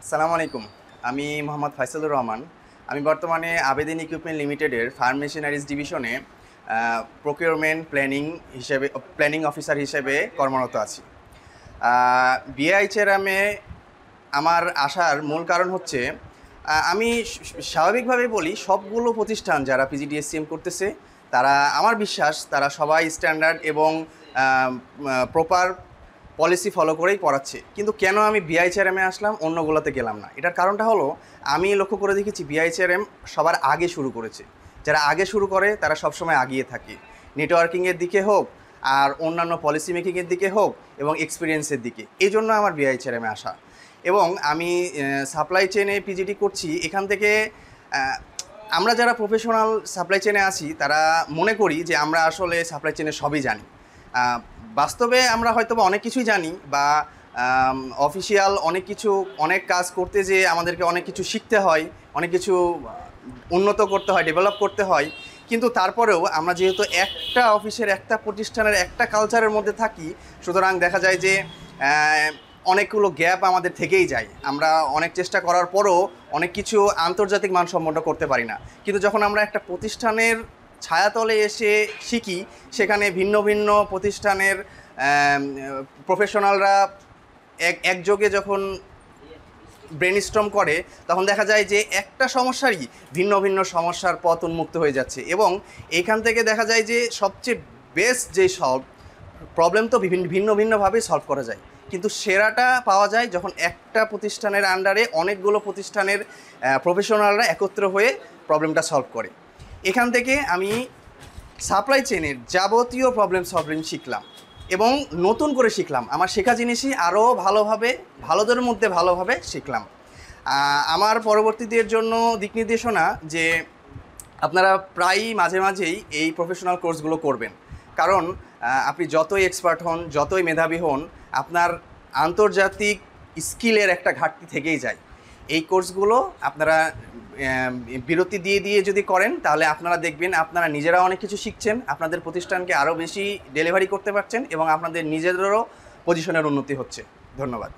আসসালামু আলাইকুম। আমি মোহাম্মদ ফাইসালুর রহমান। আমি বর্তমানে আবেদিন ইকুইপমেন্ট লিমিটেডের ফার্ম মেশিনারিজ ডিভিশনে প্ল্যানিং অফিসার হিসেবে কর্মরত আছি। বিআইচেরামে আমার আসার মূল কারণ হচ্ছে আমি স্বাভাবিকভাবেই বলি, সবগুলো প্রতিষ্ঠান যারা পিজিডিএসসিএম করতেছে তারা, আমার বিশ্বাস, তারা সবাই স্ট্যান্ডার্ড এবং প্রপার পলিসি ফলো করেই পড়াচ্ছে। কিন্তু কেন আমি বিআইচেআরএমে আসলাম, অন্যগুলোতে গেলাম না? এটার কারণটা হলো, আমি লক্ষ্য করে দেখেছি বিআইচেআরএম সবার আগে শুরু করেছে। যারা আগে শুরু করে তারা সবসময় আগিয়ে থাকে, নেটওয়ার্কিংয়ের দিকে হোক আর অন্যান্য পলিসি মেকিংয়ের দিকে হোক এবং এক্সপিরিয়েন্সের দিকে। এই জন্য আমার বিআইচেআরএমে আসা। এবং আমি সাপ্লাই চেনে পিজিডি করছি। এখান থেকে আমরা যারা প্রফেশনাল সাপ্লাই চেনে আছি তারা মনে করি যে আমরা আসলে সাপ্লাই চেনে সবই জানি। বাস্তবে আমরা হয়তো বা অনেক কিছুই জানি, বা অফিসিয়াল অনেক কাজ করতে যে আমাদেরকে অনেক কিছু শিখতে হয়, অনেক কিছু উন্নত করতে হয়, ডেভেলপ করতে হয়। কিন্তু তারপরেও আমরা যেহেতু একটা অফিসের, একটা প্রতিষ্ঠানের, একটা কালচারের মধ্যে থাকি, সুতরাং দেখা যায় যে অনেকগুলো গ্যাপ আমাদের থেকেই যায়। আমরা অনেক চেষ্টা করার পরও অনেক কিছু আন্তর্জাতিক মানসম্পন্ন করতে পারি না। কিন্তু যখন আমরা একটা প্রতিষ্ঠানের ছায়াতলে এসে শিখি, সেখানে ভিন্ন ভিন্ন প্রতিষ্ঠানের প্রফেশনালরা একযোগে যখন ব্রেনস্টর্ম করে, তখন দেখা যায় যে একটা সমস্যারই ভিন্ন ভিন্ন সমস্যার পথ উন্মুক্ত হয়ে যাচ্ছে। এবং এইখান থেকে দেখা যায় যে সবচেয়ে বেস্ট যে প্রবলেম তো ভিন্ন ভিন্নভাবে সলভ করা যায়, কিন্তু সেরাটা পাওয়া যায় যখন একটা প্রতিষ্ঠানের আন্ডারে অনেকগুলো প্রতিষ্ঠানের প্রফেশনালরা একত্র হয়ে প্রবলেমটা সলভ করে। এখান থেকে আমি সাপ্লাই চেনের যাবতীয় প্রবলেম সলভিং শিখলাম এবং নতুন করে শিখলাম। আমার শেখা জিনিসই আরও ভালোদের মধ্যে ভালোভাবে শিখলাম। আমার পরবর্তীদের জন্য দিক নির্দেশনা যে আপনারা প্রায়ই মাঝেই এই প্রফেশনাল কোর্সগুলো করবেন। কারণ আপনি যতই এক্সপার্ট হন, যতই মেধাবী হন, আপনার আন্তর্জাতিক স্কিলের একটা ঘাটতি থেকেই যায়। এই কোর্সগুলো আপনারা বিরতি দিয়ে যদি করেন, তাহলে আপনারা দেখবেন আপনারা নিজেরা অনেক কিছু শিখছেন, আপনাদের প্রতিষ্ঠানকে আরও বেশি ডেলিভারি করতে পারছেন এবং আপনাদের নিজেদেরও পজিশনের উন্নতি হচ্ছে। ধন্যবাদ।